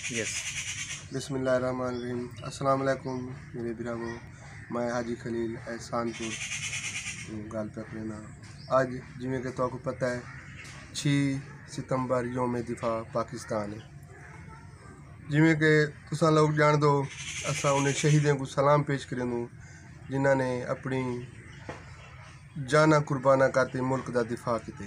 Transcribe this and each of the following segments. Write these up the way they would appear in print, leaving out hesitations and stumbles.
Yes. बिस्मिल्लाहिर्रहमानिर्रहीम। अस्सलाम वालेकुम मेरे बिरागो। मैं हाजी खलील एहसानपुर गल पे करना। अज जिमें कि तुहानू पता है 6 सितंबर योम दिफा पाकिस्तान है। जिमें कि तुसा लोग जान दो, असा उन्हें शहीदों को सलाम पेश करें जिन्होंने अपनी जाना कुर्बाना करते मुल्क का दिफा किते।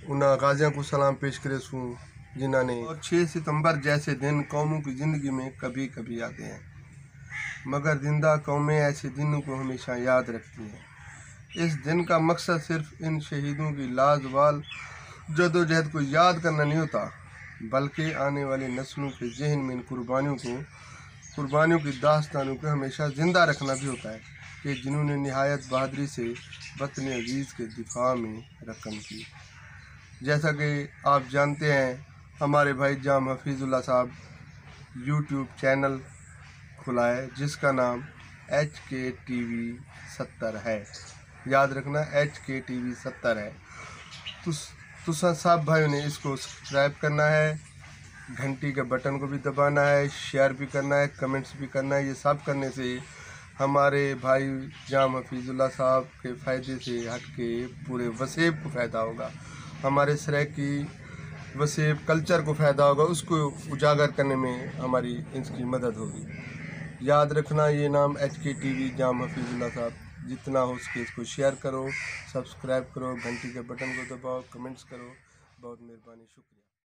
उन्हें गाजियों को सलाम पेश करे सूँ जिन्होंने। और 6 सितंबर जैसे दिन कौमों की ज़िंदगी में कभी कभी आते हैं, मगर जिंदा कौमें ऐसे दिनों को हमेशा याद रखती हैं। इस दिन का मकसद सिर्फ इन शहीदों की लाजवाल जदोजहद को याद करना नहीं होता, बल्कि आने वाली नस्लों के जहन में इन कुर्बानियों की दास्तानों को हमेशा ज़िंदा रखना भी होता है कि जिन्होंने निहायत बहादुरी से वतन अजीज़ के दिफा में रकम की। जैसा कि आप जानते हैं, हमारे भाई जाम हफीजुल्लाह साहब यूट्यूब चैनल खुला है जिसका नाम HKTV 70 है। याद रखना HKTV 70 है। तुसा सब भाइयों ने इसको सब्सक्राइब करना है, घंटी के बटन को भी दबाना है, शेयर भी करना है, कमेंट्स भी करना है। ये सब करने से हमारे भाई जाम हफीजुल्लाह साहब के फ़ायदे से हट के पूरे वसेब को फ़ायदा होगा, हमारे सराइकी वसेब कल्चर को फ़ायदा होगा, उसको उजागर करने में हमारी इसकी मदद होगी। याद रखना ये नाम HKTV जाम हफीजुल्लाह साहब। जितना हो सके इसको शेयर करो, सब्सक्राइब करो, घंटी के बटन को दबाओ, कमेंट्स करो। बहुत मेहरबानी, शुक्रिया।